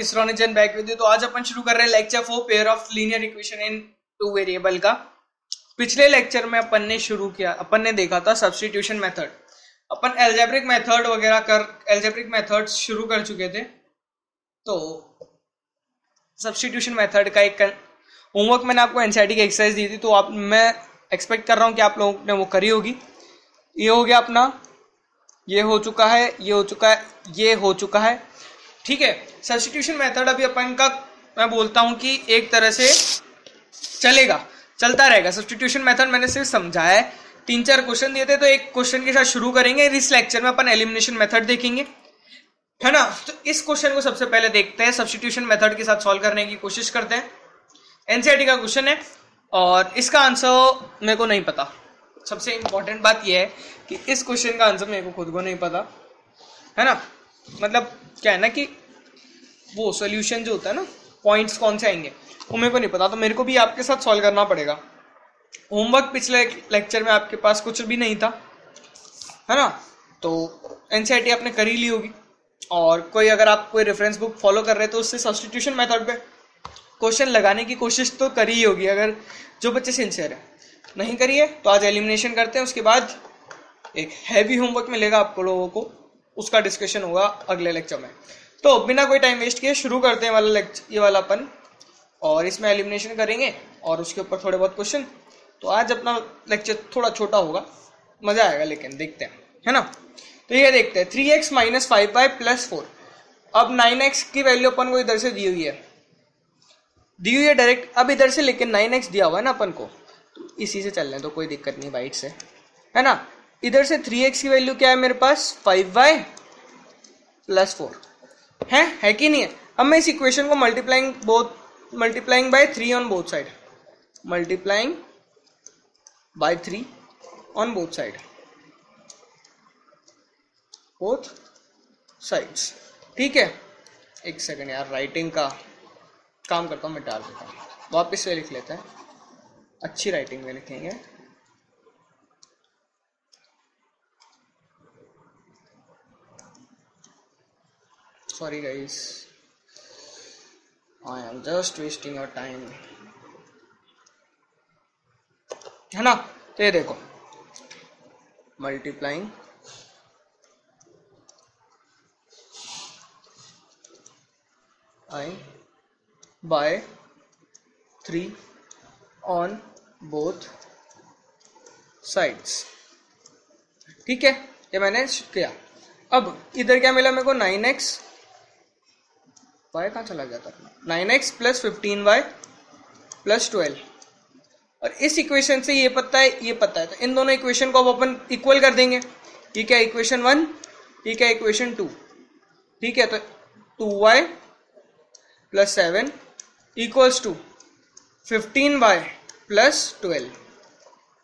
This रोनिजन back with you. तो आज अपन शुरू कर रहे हैं lecture 4 pair of linear equation in two variable का। पिछले लेक्चर में अपन ने देखा था सब्स्टिट्यूशन मेथड। अपन एल्जेब्रिक मेथड एल्जेब्रिक मेथड्स शुरू कर चुके थे। तो सब्स्टिट्यूशन मेथड का एक होमवर्क मैंने आपको एनसीईआरटी की एक्सरसाइज दी थी, तो मैं एक्सपेक्ट कर रहा हूँ कि आप लोगों ने वो करी होगी। ये हो गया अपना, ये हो चुका है, ये हो चुका है, ये हो चुका है। ठीक है, सब्स्टिट्यूशन मेथड अभी अपन का मैं बोलता हूं कि एक तरह से चलता रहेगा। सब्स्टिट्यूशन मेथड मैंने सिर्फ समझाया है, 3-4 क्वेश्चन दिए थे, तो एक क्वेश्चन के साथ शुरू करेंगे। इस लेक्चर में अपन एलिमिनेशन मेथड देखेंगे, है ना। तो इस क्वेश्चन को सबसे पहले देखते हैं, सब्स्टिट्यूशन मेथड के साथ सॉल्व करने की कोशिश करते हैं। एनसीईआरटी का क्वेश्चन है और इसका आंसर मेरे को नहीं पता। सबसे इंपॉर्टेंट बात यह है कि इस क्वेश्चन का आंसर मेरे को खुद को नहीं पता, है ना। मतलब क्या है ना कि वो सॉल्यूशन जो होता है ना, पॉइंट्स कौन से आएंगे वो मेरे को नहीं पता, तो मेरे को भी आपके साथ सॉल्व करना पड़ेगा। होमवर्क पिछले लेक्चर में आपके पास कुछ भी नहीं था, है ना। तो एनसीईआरटी आपने कर ही ली होगी, और कोई अगर आप कोई रेफरेंस बुक फॉलो कर रहे हैं तो उससे सब्स्टिट्यूशन मेथड पे क्वेश्चन लगाने की कोशिश तो करी ही होगी, अगर जो बच्चे सिंसियर है। नहीं करिए तो आज एलिमिनेशन करते हैं, उसके बाद एक हैवी होमवर्क मिलेगा आपको लोगों को, उसका डिस्कशन होगा अगले लेक्चर में। तो बिना कोई टाइम वेस्ट किए शुरू करते हैं वाला लेक्चर, ये वाला अपन, और इसमें एलिमिनेशन करेंगे और उसके ऊपर थोड़े बहुत क्वेश्चन। तो आज अपना लेक्चर थोड़ा छोटा होगा, मजा आएगा, लेकिन देखते हैं, है ना। तो ये देखते हैं 3x - 5y + 4। अब 9x की वैल्यू अपन को इधर से दी हुई है डायरेक्ट, अब इधर से, लेकिन 9x दिया हुआ है ना अपन को, तो इसी से चल रहे तो कोई दिक्कत नहीं बाइट से, है ना। इधर से 3x की वैल्यू क्या है मेरे पास, 5y + 4 है कि नहीं है। अब मैं इस इक्वेशन को multiplying by 3 on both side, multiplying by 3 on both sides. ठीक है, एक सेकंड यार, राइटिंग का काम करता हूँ, मैं डाल देता हूँ, वापस से लिख लेते हैं, अच्छी राइटिंग में लिखेंगे। Sorry guys, I am just wasting your time, है ना। तो ये देखो, multiplying I by 3 on both sides। ठीक है, ये मैंने किया। अब इधर क्या मिला मेरे को, 9x, y कहाँ चला गया था, 9x + 15y + 12। और इस इक्वेशन से ये पता है, तो इन दोनों इक्वेशन को अब अपन इक्वल कर देंगे। ये क्या इक्वेशन 1, ये क्या इक्वेशन 2। ठीक है, तो 2y + 7 = 15y + 12।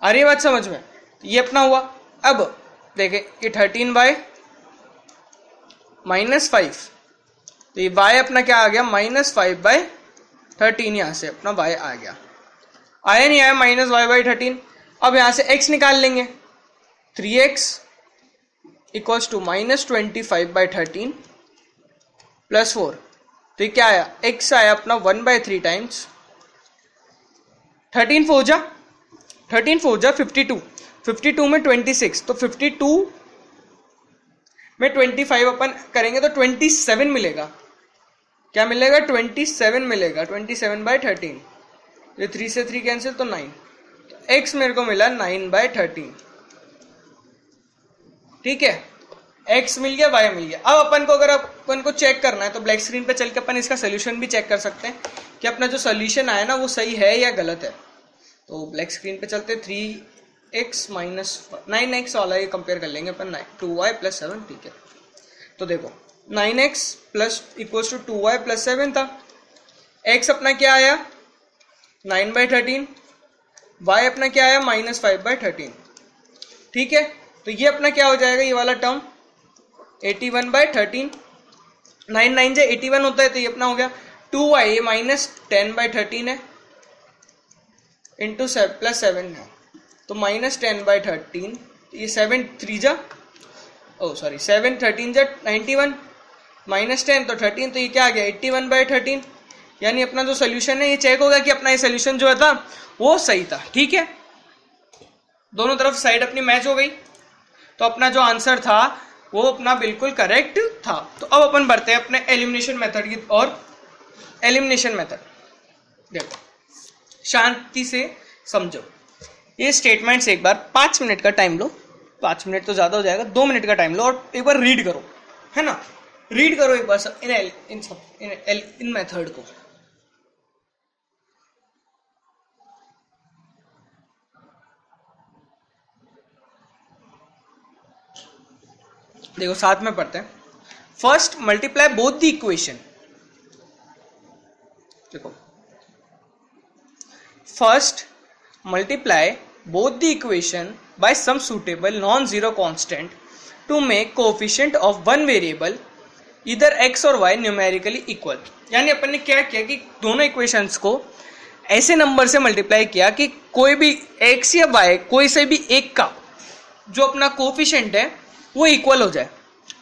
आ रही है बात समझ में। ये अपना हुआ। अब देखें, ये 13y - 5, तो ये y अपना क्या आ गया, -5/13। यहां से अपना y आ गया, आया नहीं आया, -y/13। अब यहां से x निकाल लेंगे, 3x = -25/13 + 4। तो ये क्या आया, x आया अपना 1/3 टाइम्स 13 4 जा 52, 52 में 26, तो 52 में 25 अपन करेंगे तो 27 मिलेगा। क्या मिलेगा, 27 मिलेगा, 27/13। ये 3 से 3 कैंसिल, तो 9। तो x मेरे को मिला 9/13। ठीक है, x मिल गया, y मिल गया। अब अपन को चेक करना है तो ब्लैक स्क्रीन पे चल के अपन इसका सोल्यूशन भी चेक कर सकते हैं कि अपना जो सोल्यूशन आया ना वो सही है या गलत है। तो ब्लैक स्क्रीन पे चलते, 3x - 9x वाला ये कंपेयर कर लेंगे अपन, 2y + 7। ठीक है, तो देखो 9x = 2y + 7 था। x अपना क्या आया, 9/13, y अपना क्या आया, -5/13। ठीक है, तो ये अपना क्या हो जाएगा, ये वाला टर्म 81/13, 9 9 से 81 होता है, तो ये अपना हो गया 2y, ये -10/13 है, इंटू +7 है, तो -10/13। ये 7 3 जा 7 13 जा 91, -10 तो 13, तो ये क्या आ गया 81/13। यानी अपना जो सोल्यूशन है ये चेक होगा कि अपना ये सोल्यूशन जो था वो सही था। ठीक है, दोनों तरफ साइड अपनी मैच हो गई, तो अपना जो आंसर था वो अपना बिल्कुल करेक्ट था। तो अब अपन बढ़ते हैं अपने एलिमिनेशन मेथड की और एलिमिनेशन मेथड देखो शांति से समझो ये स्टेटमेंट्स। एक बार 5 मिनट का टाइम लो, 5 मिनट तो ज्यादा हो जाएगा, 2 मिनट का टाइम लो और एक बार रीड करो, है ना, रीड करो एक बार सब इन मेथड को। देखो साथ में पढ़ते हैं। First multiply both the equation, देखो first multiply both the equation by some suitable non-zero constant to make coefficient of one variable either x or y numerically equal। यानी अपन ने क्या किया कि दोनों इक्वेशंस को ऐसे नंबर से मल्टीप्लाई किया कि कोई भी x या y कोई से भी एक का जो अपना कोफिशिएंट है वो इक्वल हो जाए।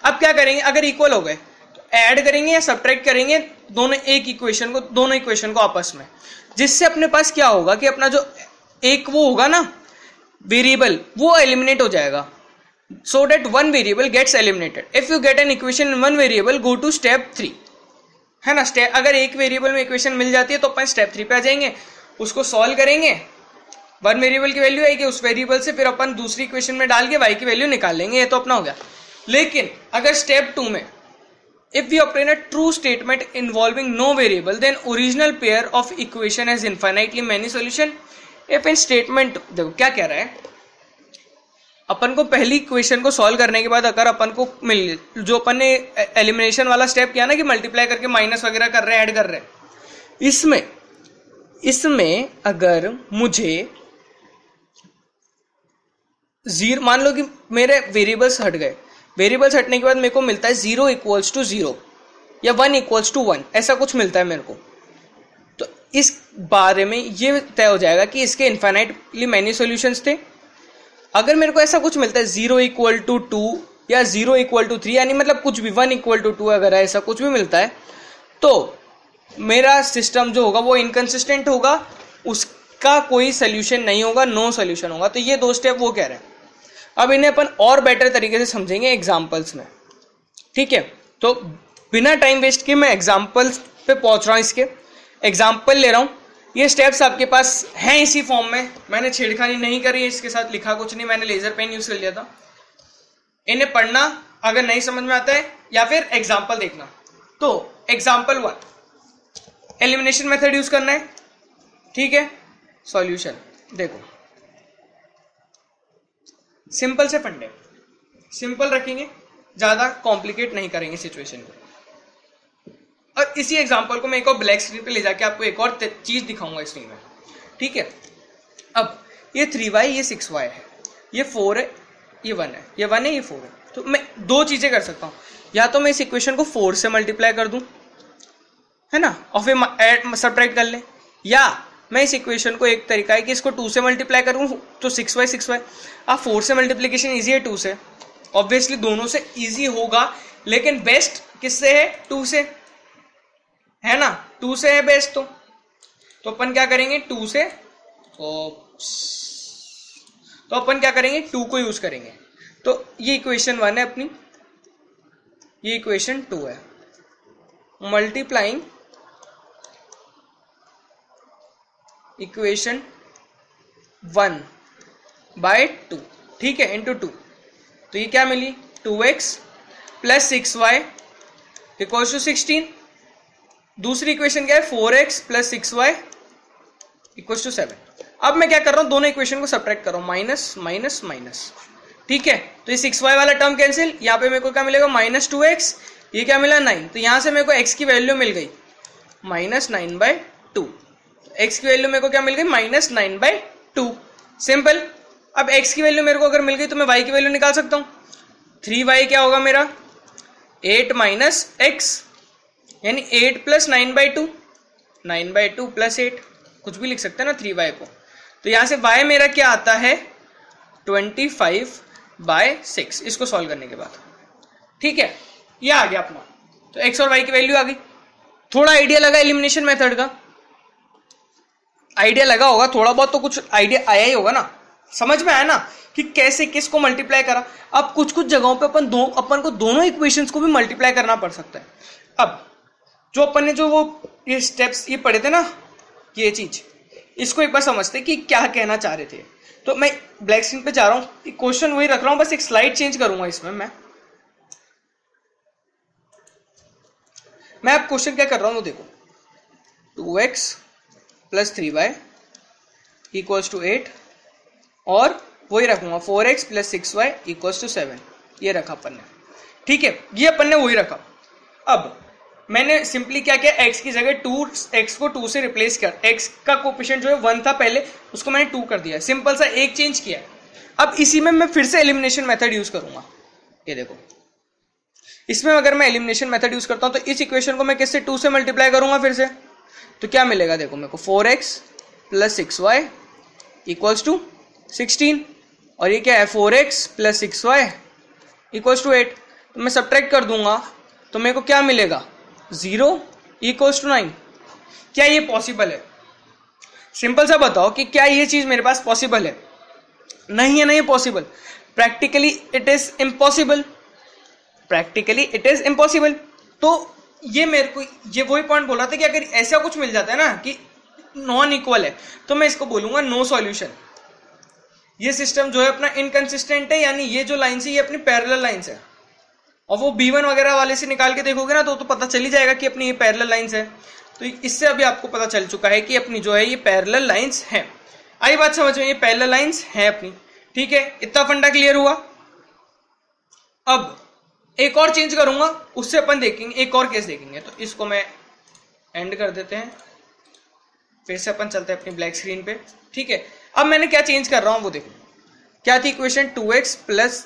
अब क्या करेंगे, अगर इक्वल हो गए तो ऐड करेंगे या सब्ट्रैक्ट करेंगे दोनों इक्वेशन को आपस में, जिससे अपने पास क्या होगा कि अपना जो एक वो होगा ना वेरिएबल वो एलिमिनेट हो जाएगा, so that one variable gets eliminated. If you get an equation in one variable go to step 3, है ना। अगर एक वेरिएबल में इक्वेशन मिल जाती है तो अपन स्टेप 3 पे आ जाएंगे, उसको सॉल्व करेंगे, वन वेरिएबल की वैल्यू आएगी, उस वेरिएबल से फिर अपन दूसरी इक्वेशन में डाल के y की वैल्यू निकाल लेंगे, ये तो अपना हो गया। लेकिन अगर स्टेप 2 में if we obtain a true statement involving no variable then original pair of equation has infinitely many solution। if in statement देखो क्या कह रहा है, अपन को पहली इक्वेशन को सॉल्व करने के बाद अगर अपन को मिल जो अपन ने एलिमिनेशन वाला स्टेप किया ना कि मल्टीप्लाई करके माइनस वगैरह कर रहे हैं, ऐड कर रहे हैं, इसमें अगर मुझे जीरो मान लो कि मेरे वेरिएबल्स हट गए, वेरिएबल्स हटने के बाद मेरे को मिलता है 0 = 0 या 1 = 1, ऐसा कुछ मिलता है मेरे को, तो इस बारे में ये तय हो जाएगा कि इसके इनफाइनाइटली मैनी सॉल्यूशंस थे। अगर मेरे को ऐसा कुछ मिलता है 0 = 2 या 0 = 3, यानी मतलब कुछ भी 1 = 2 अगर ऐसा कुछ भी मिलता है तो मेरा सिस्टम जो होगा वो इनकंसिस्टेंट होगा, उसका कोई सोल्यूशन नहीं होगा, नो सोल्यूशन होगा। तो ये दो स्टेप वो कह रहे हैं। अब इन्हें अपन और बेटर तरीके से समझेंगे एग्जाम्पल्स में, ठीक है। तो बिना टाइम वेस्ट किए मैं एग्जाम्पल्स पे पहुंच रहा हूं, इसके एग्जाम्पल ले रहा हूं। ये स्टेप्स आपके पास हैं इसी फॉर्म में, मैंने छेड़खानी नहीं करी, इसके साथ लिखा कुछ नहीं, मैंने लेजर पेन यूज कर लिया था। इन्हें पढ़ना अगर नहीं समझ में आता है या फिर एग्जाम्पल देखना। तो एग्जाम्पल 1 एलिमिनेशन मेथड यूज करना है, ठीक है। सॉल्यूशन देखो सिंपल से फंडे, सिंपल रखेंगे, ज्यादा कॉम्प्लिकेट नहीं करेंगे सिचुएशन को। और इसी एग्जांपल को मैं एक और ब्लैक स्क्रीन पे ले जाके आपको एक और चीज दिखाऊंगा स्क्रीन में, ठीक है। अब ये 3y ये 6y है, ये 4 है, ये 1 है, ये 1 है, ये 4 है। तो मैं दो चीजें कर सकता हूं, या तो मैं इस इक्वेशन को 4 से मल्टीप्लाई कर दूं, है ना, और फिर सब्ट्रैक्ट कर लें, या मैं इस इक्वेशन को एक तरीका है कि इसको 2 से मल्टीप्लाई करूं तो 6y। अब 4 से मल्टीप्लिकेशन इजी है 2 से, ऑब्वियसली दोनों से इजी होगा, लेकिन बेस्ट किससे है, 2 से, है ना, 2 से है बेस्ट। तो अपन क्या करेंगे 2 से, तो अपन क्या करेंगे 2 को यूज करेंगे। तो ये इक्वेशन 1 है अपनी, ये इक्वेशन 2 है, मल्टीप्लाइंग इक्वेशन 1 बाय 2, ठीक है, इंटू 2। तो ये क्या मिली 2x + 6y = 16। दूसरी इक्वेशन क्या है 4x + 6y = 7। अब मैं क्या कर रहा हूं, दोनों इक्वेशन को सब्ट्रैक्ट कर रहा हूं, माइनस माइनस माइनस, ठीक है। तो ये 6y वाला टर्म कैंसिल, यहाँ पे मेरे को क्या मिलेगा -2x, ये क्या मिला 9। तो यहां से मेरे को x की वैल्यू मिल गई -9/2, x की वैल्यू मेरे को क्या मिल गई -9/2, सिंपल। अब x की वैल्यू मेरे को अगर मिल गई तो मैं y की वैल्यू निकाल सकता हूं। 3y क्या होगा मेरा 8 - x, यानी 8 + 9/2, 9/2 + 8, कुछ भी लिख सकते हैं ना 3y को। तो यहां से y मेरा क्या आता है 25/6, इसको सॉल्व करने के बाद, ठीक है, ये आ गया अपना। तो एक्स और वाई की वैल्यू आ गई। थोड़ा आइडिया लगा एलिमिनेशन मेथड का, आइडिया लगा होगा, थोड़ा बहुत तो कुछ आइडिया आया ही होगा ना, समझ में आया ना कि कैसे किसको मल्टीप्लाई करा। अब कुछ कुछ जगहों पे अपन को दोनों इक्वेशंस को भी मल्टीप्लाई करना पड़ सकता है। अब जो अपन ने जो वो ये स्टेप्स ये पढ़े थे ना, ये चीज, इसको एक बार समझते कि क्या कहना चाह रहे थे। तो मैं ब्लैक स्क्रीन पे जा रहा हूं, क्वेश्चन वही रख रहा हूं, बस एक स्लाइड चेंज करूंगा इसमें। मैं अब क्वेश्चन क्या कर रहा हूं, देखो 2x + 3y = 8 और वही रखूंगा 4x + 6y = 7, ये रखा अपन ने, ठीक है, ये अपन ने वही रखा। अब मैंने सिंपली क्या किया, x की जगह 2x को 2 से रिप्लेस किया, x का कोएफिशिएंट जो है 1 था पहले, उसको मैंने 2 कर दिया, सिंपल सा एक चेंज किया। अब इसी में मैं फिर से एलिमिनेशन मेथड यूज करूंगा। ये देखो, इसमें अगर मैं एलिमिनेशन मेथड यूज करता हूं तो इस इक्वेशन को मैं किससे 2 से मल्टीप्लाई करूंगा फिर से, तो क्या मिलेगा, देखो मेरे को 4x + 6y = 16 और ये क्या है 4x + 6y = 8। तो मैं सब्ट्रैक्ट कर दूंगा तो मेरे को क्या मिलेगा 0 = 9। क्या ये पॉसिबल है? सिंपल सा बताओ कि क्या ये चीज मेरे पास पॉसिबल है? नहीं है, नहीं possible. Practically it is impossible, practically it is impossible. तो ये मेरे को ये वही पॉइंट बोला था कि अगर ऐसा कुछ मिल जाता है ना कि नॉन इक्वल है, तो मैं इसको बोलूंगा नो सॉल्यूशन। ये सिस्टम जो है अपना इनकंसिस्टेंट है, यानी ये जो लाइन्स है ये अपनी पैरेलल लाइन्स है, और वो B1 वगैरह वाले से निकाल के देखोगे ना तो पता चल ही जाएगा कि अपनी ये पैरेलल लाइन्स है। तो इससे अभी आपको पता चल चुका है कि अपनी जो है ये पैरेलल लाइन्स हैं। आई बात समझ में, ये पैरेलल लाइन्स हैं अपनी, ठीक है, इतना फंडा क्लियर हुआ। अब एक और चेंज करूंगा, उससे अपन देखेंगे, एक और केस देखेंगे। तो इसको मैं एंड कर देते हैं, फिर से अपन चलते हैं अपनी ब्लैक स्क्रीन पे, ठीक है। अब मैंने क्या चेंज कर रहा हूं वो देखो, क्या थी इक्वेशन 2x +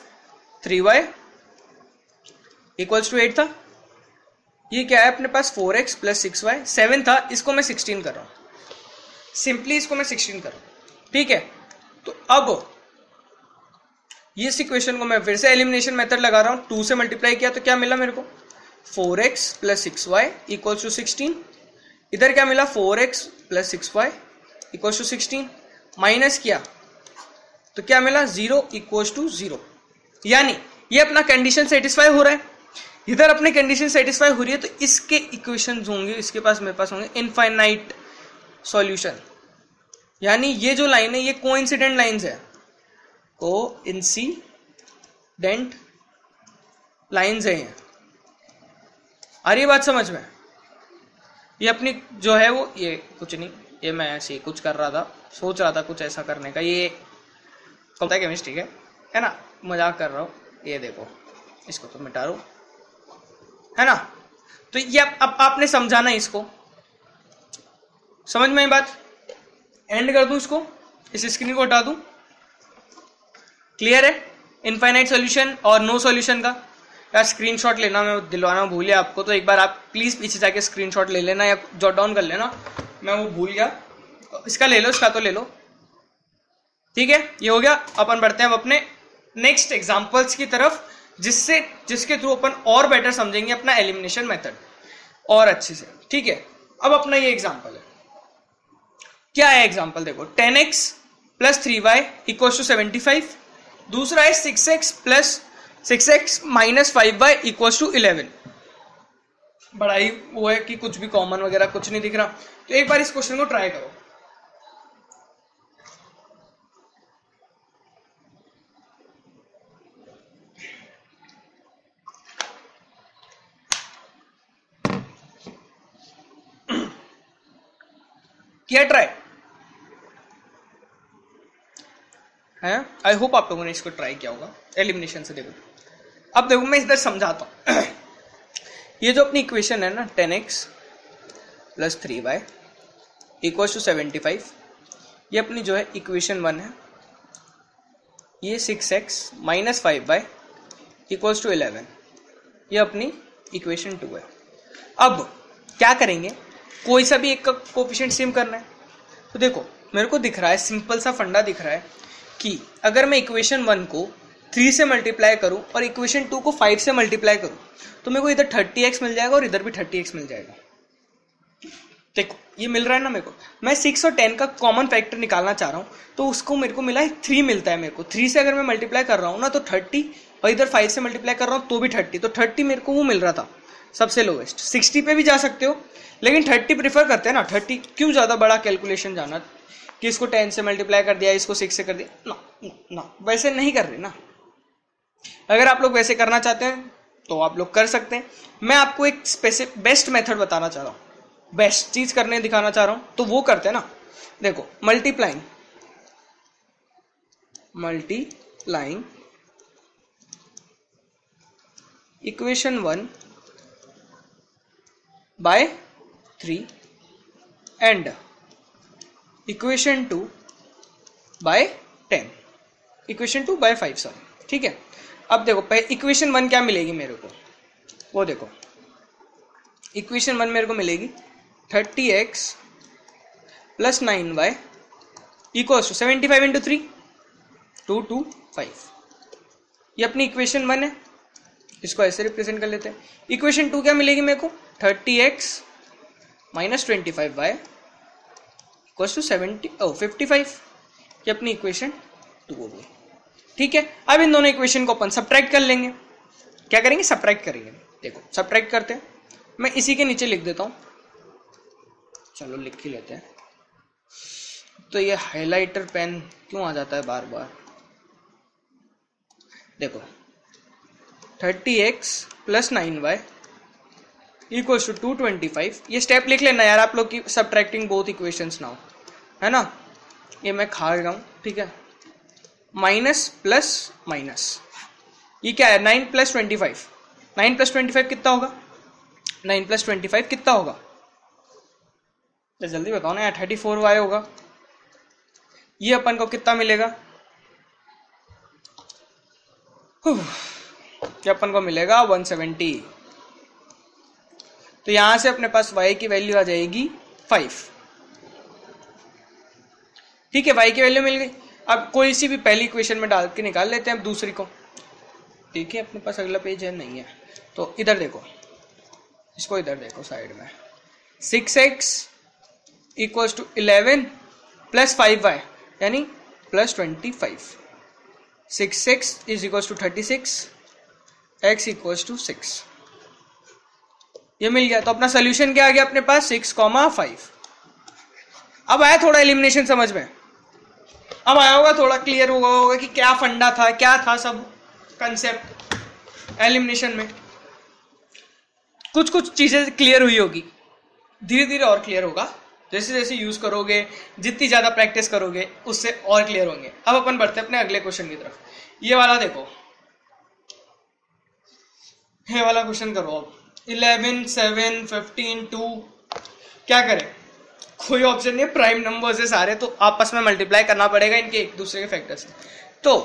3y = 8 था। ये क्या है अपने पास 4x + 6y 7 था, इसको मैं 16 कर रहा हूं, सिंपली इसको मैं 16 कर रहा हूं, ठीक है। तो अब ये इक्वेशन को मैं फिर से एलिमिनेशन मेथड लगा रहा हूं, 2 से मल्टीप्लाई किया तो क्या मिला मेरे को 4x + 6y = 16। इधर क्या मिला 4x + 6y = 16, माइनस किया तो क्या मिला 0 = 0, यानी ये अपना कंडीशन सेटिस्फाई हो रहा है। इधर अपनी कंडीशन सेटिस्फाई हो रही है तो इसके इक्वेशंस होंगे, इसके पास मेरे पास होंगे इनफाइनाइट सॉल्यूशन। यानी ये जो लाइन है ये कोइंसिडेंट लाइंस है, कोइंसिडेंट लाइंस है। आ रही बात समझ में? ये अपनी जो है वो ये कुछ नहीं, ये मैं ऐसे कुछ कर रहा था, सोच रहा था कुछ ऐसा करने का, ये होता है केमिस्ट्री है ना, मजाक कर रहा हूँ। ये देखो इसको तो मिटा लो, है ना। तो ये अब आपने समझाना इसको, समझ में आई बात? एंड कर दूं इसको, इस स्क्रीन को हटा दूं, क्लियर है इनफाइनाइट सॉल्यूशन और नो सॉल्यूशन का। यार स्क्रीनशॉट लेना मैं दिलवाना भूल गया आपको, तो एक बार आप प्लीज पीछे जाके स्क्रीनशॉट ले लेना या जॉट डाउन कर लेना, मैं वो भूल गया। इसका ले लो, इसका तो ले लो, ठीक है। ये हो गया। अपन बढ़ते हैं अब अपने नेक्स्ट एग्जांपल्स की तरफ, जिसके थ्रू अपन और बेटर समझेंगे अपना एलिमिनेशन मेथड और अच्छे से, ठीक है। अब अपना ये एग्जांपल है, क्या है एग्जांपल देखो, 10x + 3y = 75। दूसरा है 6x + 6x - 5y = 11। बड़ा ही वो है कि कुछ भी कॉमन वगैरह कुछ नहीं दिख रहा। तो एक बार इस क्वेश्चन को ट्राई करो। किया ट्राई है? आई होप आप लोगों ने इसको ट्राई किया होगा एलिमिनेशन से। देखो अब देखो मैं इधर समझाता हूं। ये जो अपनी इक्वेशन है ना 10x + 3y = 75, ये अपनी जो है इक्वेशन 1 है। ये 6x - 5y = 11, ये अपनी इक्वेशन 2 है। अब क्या करेंगे, कोई सा भी एक का कोएफिशिएंट सेम करना है। तो देखो मेरे को दिख रहा है, सिंपल सा फंडा दिख रहा है कि अगर मैं इक्वेशन 1 को 3 से मल्टीप्लाई करूं और इक्वेशन 2 को 5 से मल्टीप्लाई करूं तो मेरे को इधर 30x मिल जाएगा और इधर भी 30x मिल जाएगा। देखो ये मिल रहा है ना मेरे को, मैं 6 और 10 का कॉमन फैक्टर निकालना चाह रहा हूँ तो उसको मेरे को मिला है 3 मिलता है मेरे को। 3 से अगर मैं मल्टीप्लाई कर रहा हूँ ना तो 30 और इधर 5 से मल्टीप्लाई कर रहा हूँ तो भी 30, तो 30 मेरे को वो मिल रहा था सबसे लोवेस्ट। 60 पे भी जा सकते हो लेकिन 30 प्रीफर करते हैं ना। 30 क्यों ज़्यादा बड़ा कैलकुलेशन जाना कि इसको 10 से मल्टीप्लाई कर दिया इसको 6 से कर दिया, ना वैसे नहीं कर रहे ना। अगर आप लोग वैसे करना चाहते हैं तो आप लोग कर सकते हैं। मैं आपको एक स्पेसिफिक बेस्ट मेथड बताना चाह रहा हूँ, बेस्ट चीज करने दिखाना चाह रहा हूं तो वो करते हैं ना। देखो multiplying equation 1 by 3 and equation 2 by 10, इक्वेशन 2 बाय 5 सॉरी, ठीक है। अब देखो इक्वेशन 1 क्या मिलेगी मेरे को, वो देखो इक्वेशन 1 मेरे को मिलेगी 30x plus 9y equals to 75 into 3 225। ये अपनी इक्वेशन 1 है, इसको ऐसे रिप्रेजेंट कर लेते हैं। इक्वेशन 2 क्या मिलेगी मेरे को, 30x minus 25y equals to 55। ये अपनी इक्वेशन 2 हो गई, ठीक है। अब इन दोनों इक्वेशन को अपन सब्ट्रैक्ट कर लेंगे। क्या करेंगे, सब्ट्रैक्ट करेंगे। देखो सब्ट्रैक्ट करते हैं, मैं इसी के नीचे लिख देता हूं, चलो लिख ही लेते हैं। तो ये हाइलाइटर पेन क्यों आ जाता है बार बार। देखो 30x plus 9y equals to 225। ये स्टेप लिख लेना यार आप लोग की, सब्ट्रैक्टिंग बोथ इक्वेशंस नाउ, है ना। ये मैं खा रहा हूं, ठीक है। माइनस प्लस माइनस, ये क्या है 9 प्लस 25। 9 प्लस 25 कितना होगा, 9 प्लस 25 कितना होगा, तो जल्दी बताओ ना यार। 34y होगा। ये अपन को कितना मिलेगा, ये अपन को मिलेगा 170। तो यहां से अपने पास y की वैल्यू आ जाएगी 5, ठीक है। y की वैल्यू मिल गई। अब कोई सी भी पहली इक्वेशन में डाल के निकाल लेते हैं अब दूसरी को। देखिए अपने पास अगला पेज है नहीं है, तो इधर देखो, इसको इधर देखो साइड में। 6x equals to 11 plus 5y यानी plus 25। 6x is equals to 36, x equals to 6। ये मिल गया। तो अपना सोल्यूशन क्या आ गया अपने पास, 6,5। अब आया थोड़ा एलिमिनेशन समझ में, अब आया होगा, थोड़ा क्लियर होगा कि क्या फंडा था, क्या था सब कंसेप्ट एलिमिनेशन में। कुछ चीजें क्लियर हुई होगी, धीरे धीरे और क्लियर होगा। जैसे जैसे यूज करोगे, जितनी ज्यादा प्रैक्टिस करोगे उससे और क्लियर होंगे। अब अपन बढ़ते हैं अपने अगले क्वेश्चन की तरफ। ये वाला देखो, ये वाला क्वेश्चन करो अब। 11, 7, 15, 2 क्या करें, कोई ऑप्शन नहीं है, प्राइम नंबर्स है सारे, तो आपस में मल्टीप्लाई करना पड़ेगा इनके एक दूसरे के फैक्टर से। तो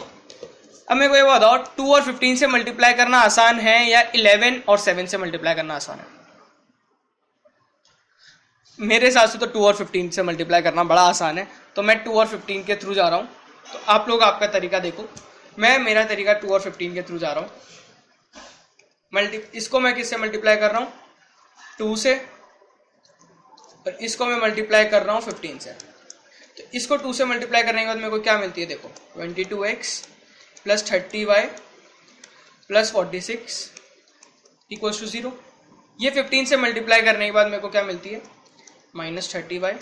अब मेरे को ये बताओ 2 और 15 से मल्टीप्लाई करना आसान है या 11 और 7 से मल्टीप्लाई करना आसान है। मेरे हिसाब से तो 2 और 15 से मल्टीप्लाई करना बड़ा आसान है, तो मैं 2 और 15 के थ्रू जा रहा हूं। तो आप लोग आपका तरीका देखो, मैं मेरा तरीका 2 और 15 के थ्रू जा रहा हूं। इसको मैं किससे मल्टीप्लाई कर रहा हूं, 2 से, और इसको मैं मल्टीप्लाई कर रहा हूं 15 से। तो इसको 2 से मल्टीप्लाई करने के बाद मेरे को क्या मिलती है, देखो 22x plus 30y plus 46 equals to 0। ये 15 से मल्टीप्लाई करने के बाद मेरे को क्या मिलती है, माइनस 30y,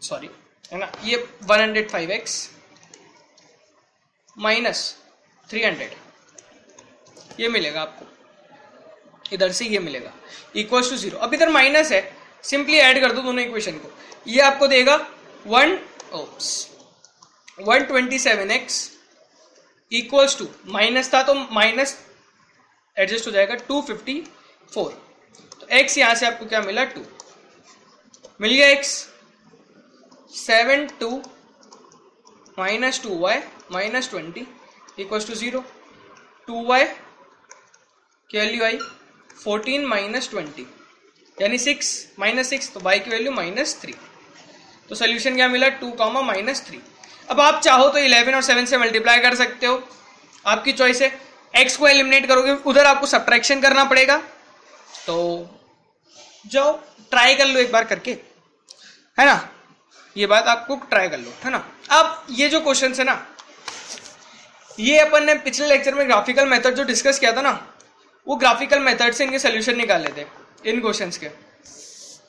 सॉरी है ना, ये 105x माइनस 300, ये मिलेगा आपको, इधर से ये मिलेगा इक्वल्स टू 0। अब इधर माइनस है, सिंपली ऐड कर दो दोनों इक्वेशन को, ये आपको देगा 127x इक्वल्स टू, माइनस था तो माइनस एडजस्ट हो जाएगा 254। तो x यहां से आपको क्या मिला, 2 मिल गया। x 7 2 minus 2y minus 20 equals to 0। 2y की वैल्यू आई 14 माइनस 20 यानी 6 माइनस 6, तो y की वैल्यू माइनस 3। तो सोल्यूशन क्या मिला, 2, -3। अब आप चाहो तो 11 और 7 से मल्टीप्लाई कर सकते हो, आपकी चॉइस है। x को एलिमिनेट करोगे उधर आपको सब्ट्रैक्शन करना पड़ेगा, तो जाओ ट्राई कर लो एक बार करके, है ना, ये बात आपको ट्राई कर लो, है ना। अब ये जो क्वेश्चन है ना, ये अपन ने पिछले लेक्चर में ग्राफिकल मेथड जो डिस्कस किया था ना, वो ग्राफिकल मेथड से इनके सोल्यूशन निकाले थे इन क्वेश्चंस के।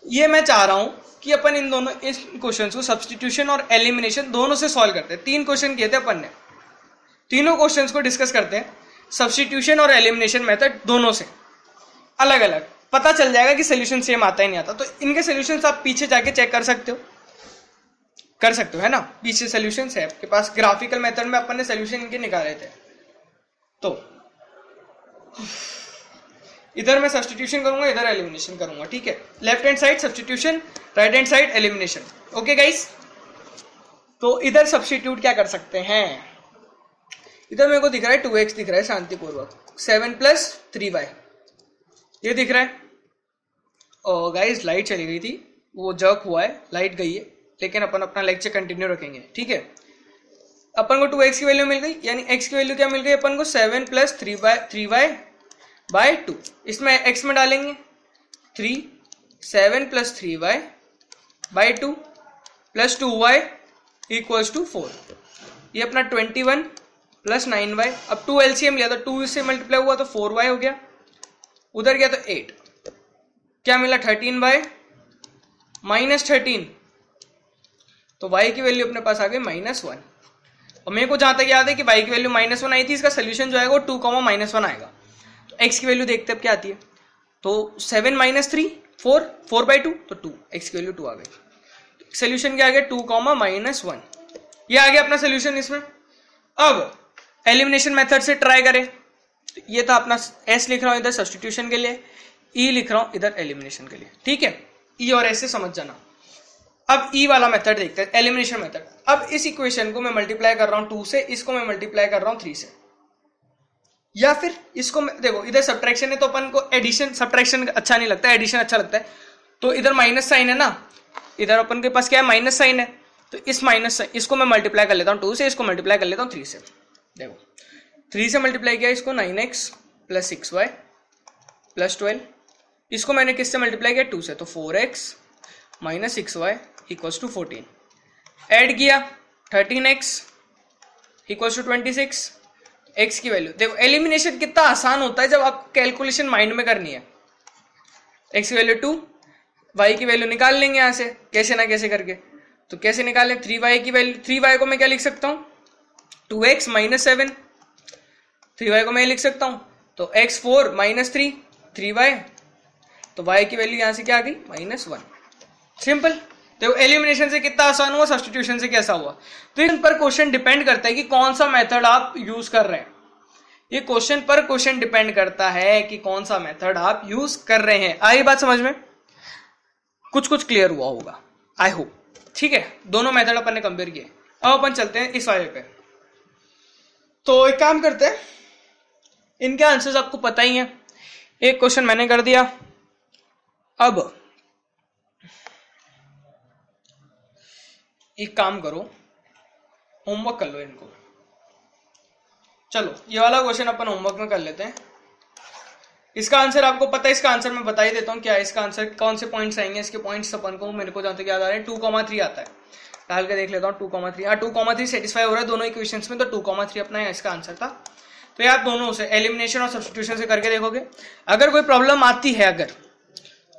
ये मैं चाह रहा हूं कि अपन इन दोनों इस क्वेश्चंस को सब्स्टिट्यूशन और एलिमिनेशन दोनों से सॉल्व करते हैं। 3 क्वेश्चन किए थे अपन ने, तीनों क्वेश्चंस को डिस्कस करते हैं सब्स्टिट्यूशन और एलिमिनेशन मेथड दोनों से अलग अलग, पता चल जाएगा कि सोल्यूशन सेम आता है नहीं आता। तो इनके सोल्यूशंस आप पीछे जाके चेक कर सकते हो, है ना, पीछे सोल्यूशंस है आपके पास। ग्राफिकल मेथड में अपन ने सोल्यूशन इनके निकाले थे। तो इधर मैं सब्स्टिट्यूशन करूंगा, इधर एलिमिनेशन करूंगा, ठीक है। Left hand side substitution, right hand side elimination, okay guys. तो इधर सब्स्टिट्यूट क्या कर सकते हैं, इधर मेरे को दिख रहा है 2x दिख रहा है शांतिपूर्वक, 7 + 3y ये दिख रहा है। और गाइस लाइट चली गई थी, वो जर्क हुआ है, लाइट गई है, लेकिन अपन अपना लेक्चर कंटिन्यू रखेंगे, ठीक है। अपन को 2x की वैल्यू मिल गई, यानी x की वैल्यू क्या मिल गई अपन को, 7 + 3y/2। इसमें x में डालेंगे 3, 7 + 3y/2 + 2y = 4। ये अपना 21 + 9y। अब 2 LCM लिया तो 2 से मल्टीप्लाई हुआ तो 4y हो गया, उधर गया तो 8, क्या मिला 13y -13, तो y की वैल्यू अपने पास आ गई -1। और मेरे को जहां तक याद है कि y की वैल्यू -1 आई थी, इसका सोल्यूशन जो आएगा वो 2, -1 आएगा। तो x की वैल्यू देखते हैं अब क्या आती है, तो 7 - 3 4, 4/2 तो 2, x की वैल्यू 2 आ गई। सोल्यूशन क्या आ गया 2, -1, ये आ गया अपना सोल्यूशन इसमें। अब एलिमिनेशन मेथड से ट्राई करें, तो ये था अपना s लिख रहा हूं इधर सब्स्टिट्यूशन के लिए, e लिख रहा हूं इधर एलिमिनेशन के लिए, ठीक है। e और s से समझ जाना। अब e वाला मेथड देखते हैं, एलिमिनेशन मेथड। अब इस इक्वेशन को मैं मल्टीप्लाई कर रहा हूं 2 से, इसको मैं मल्टीप्लाई कर रहा हूं 3 से, या फिर इसको देखो इधर सब्ट्रैक्शन है तो अपन को एडिशन सब्ट्रैक्शन अच्छा नहीं लगता, एडिशन अच्छा लगता है। तो इधर माइनस साइन है ना, इधर अपन के पास क्या है माइनस साइन है, तो इस माइनस साइन इसको मैं मल्टीप्लाई कर लेता हूं 2 से, इसको मल्टीप्लाई कर लेता हूं 3 से। देखो 3 से मल्टीप्लाई किया इसको 9x + 6y + 12, इसको मैंने किससे मल्टीप्लाई किया 2 से, तो 4x - 6y = 14। ऐड किया 13x = 26, x की वैल्यू देखो। एलिमिनेशन कितना आसान होता है जब आपको कैलकुलेशन माइंड में करनी है। x की वैल्यू 2, y की वैल्यू निकाल लेंगे यहां से कैसे ना कैसे करके। तो कैसे निकालें, 3y की वैल्यू, 3y को मैं क्या लिख सकता हूं 2x - 7, 3y को मैं लिख सकता हूं तो x 4 - 3 3y, तो y की वैल्यू यहां से क्या आ गई -1। सिंपल। देखो एलिमिनेशन से कितना आसान हुआ, सब्स्टिट्यूशन से कैसा हुआ। तो इन पर क्वेश्चन डिपेंड करता है कि कौन सा मेथड आप यूज कर रहे हैं। ये क्वेश्चन पर क्वेश्चन डिपेंड करता है कि कौन सा मेथड आप यूज कर रहे हैं। आई बात समझ में, कुछ क्लियर हुआ होगा आई होप, ठीक है। दोनों मेथड अपन ने कंपेयर किए। अब अपन चलते हैं इस वाले पे। तो एक काम करते हैं, इनके आंसर्स आपको पता ही है, एक क्वेश्चन मैंने कर दिया। अब एक काम करो, होमवर्क कर लो इनको। चलो ये वाला क्वेश्चन अपन होमवर्क में कर लेते हैं। इसका आंसर आपको पता है, इसका आंसर मैं बता ही देता हूँ क्या है इसका आंसर, कौन से पॉइंट्स आएंगे इसके। पॉइंट्स अपन को मेरे को जहां तक याद आ रहे हैं 2,3 आता है, डाल के देख लेता हूँ 2,3। हाँ 2,3 सेटिस्फाई हो रहा है दोनों इक्वेशंस में, तो 2,3 अपना इसका आंसर था। तो ये आप दोनों से एलिमिनेशन और सब्स्टिट्यूशन से करके देखोगे। अगर कोई प्रॉब्लम आती है अगर,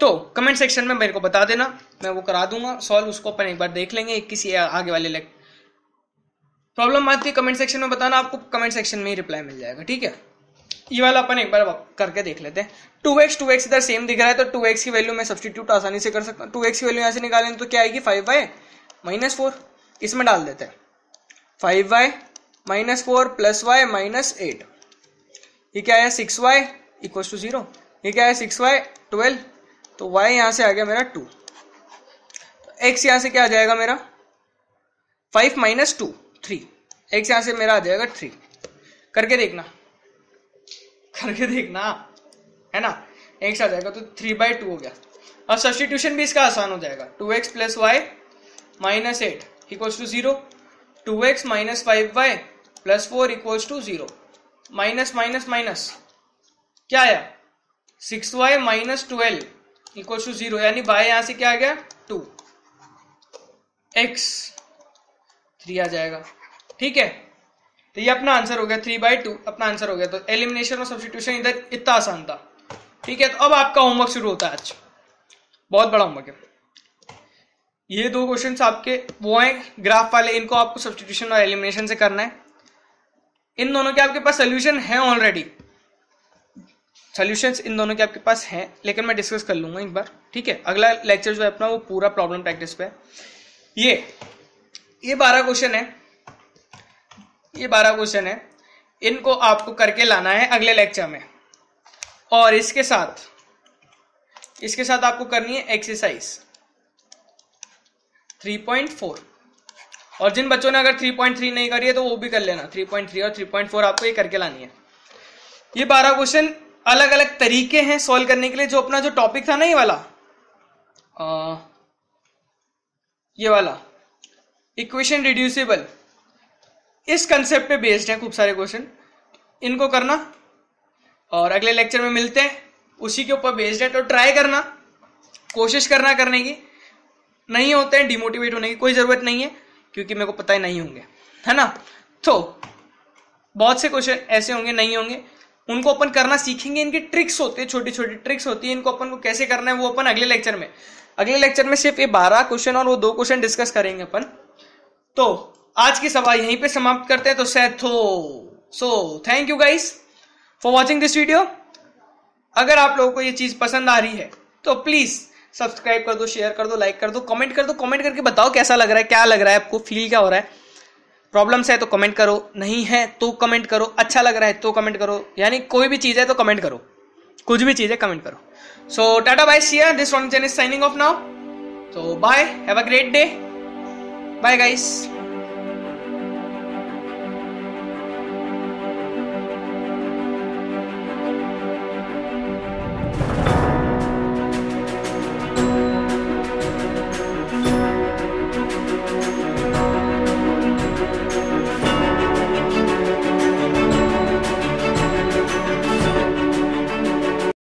तो कमेंट सेक्शन में मेरे को बता देना, मैं वो करा दूंगा सॉल्व, उसको अपन एक बार देख लेंगे किसी आगे वाले लेक्चर। प्रॉब्लम आती है कमेंट सेक्शन में बताना, आपको कमेंट सेक्शन में ही रिप्लाई मिल जाएगा, ठीक है। ये वाला अपन एक बार करके देख लेते हैं। 2x इधर सेम दिख रहा है, तो 2x की वैल्यू मैं सब्स्टिट्यूट आसानी से कर सकता हूँ। 2x की वैल्यू यहाँ से निकालेंगे तो क्या आएगी 5y - 4, इसमें डाल देते हैं 5y - 4 + y - 8, ये क्या है 6y = 0, ये क्या है 6y 12, तो y यहां से आ गया मेरा 2, तो x यहां से क्या आ जाएगा मेरा 5 - 2 3, x यहां से मेरा आ जाएगा 3। करके देखना है ना, x आ जाएगा तो 3/2 हो गया। अब सब्स्टिट्यूशन भी इसका आसान हो जाएगा, 2x + y - 8 = 0, 2x minus 5y plus 4 equals to 0, minus minus minus क्या आया 6y माइनस 12 इक्वल्स टू 0, यानी y यहां से क्या आ गया 2, x 3 आ जाएगा। ठीक है, तो ये अपना आंसर हो गया 3/2 अपना आंसर हो गया। तो एलिमिनेशन और सब्स्टिट्यूशन इधर इतना आसान था। ठीक है, तो अब आपका होमवर्क शुरू होता है आज, बहुत बड़ा होमवर्क है। ये 2 क्वेश्चंस आपके वो हैं ग्राफ वाले, इनको आपको सब्स्टिट्यूशन और एलिमिनेशन से करना है। इन दोनों के आपके पास सोल्यूशन है ऑलरेडी, सॉल्यूशंस इन दोनों के आपके पास हैं, लेकिन मैं डिस्कस कर लूंगा एक बार। ठीक है, अगला लेक्चर जो है अपना वो पूरा प्रॉब्लम प्रैक्टिस पे है। ये 12 क्वेश्चन है, ये 12 क्वेश्चन है, इनको आपको करके लाना है अगले लेक्चर में। और इसके साथ आपको करनी है एक्सरसाइज 3.4, और जिन बच्चों ने अगर 3.3 नहीं करी है तो वो भी कर लेना, 3.3 और 3.4 आपको ये करके लानी है। ये 12 क्वेश्चन अलग अलग तरीके हैं सॉल्व करने के लिए। जो अपना जो टॉपिक था ना, ये वाला इक्वेशन रिड्यूसिबल, इस कंसेप्ट पे बेस्ड है खूब सारे क्वेश्चन, इनको करना और अगले लेक्चर में मिलते हैं, उसी के ऊपर बेस्ड है। तो ट्राई करना, कोशिश करना करने की, नहीं होते हैं डिमोटिवेट होने की कोई जरूरत नहीं है, क्योंकि मेरे को पता ही नहीं होंगे, है ना। तो बहुत से क्वेश्चन ऐसे होंगे नहीं होंगे, उनको अपन करना सीखेंगे। इनकी ट्रिक्स होती है, छोटी छोटी ट्रिक्स होती है, इनको अपन को कैसे करना है वो अपन अगले लेक्चर में सिर्फ ये 12 क्वेश्चन और वो 2 क्वेश्चन डिस्कस करेंगे अपन। तो आज की सभा यहीं पे समाप्त करते हैं। तो so thank you guys for watching this video. अगर आप लोगों को ये चीज पसंद आ रही है तो प्लीज सब्सक्राइब कर दो, शेयर कर दो, लाइक कर दो, कमेंट कर दो। कमेंट करके बताओ कैसा लग रहा है, क्या लग रहा है आपको, फील क्या हो रहा है। प्रॉब्लम्स है तो कमेंट करो, नहीं है तो कमेंट करो, अच्छा लग रहा है तो कमेंट करो, यानी कोई भी चीज है तो कमेंट करो, कुछ भी चीज है कमेंट करो। सो टाटा बाय, सी या, this one is signing off now. So bye, have a great day, bye guys.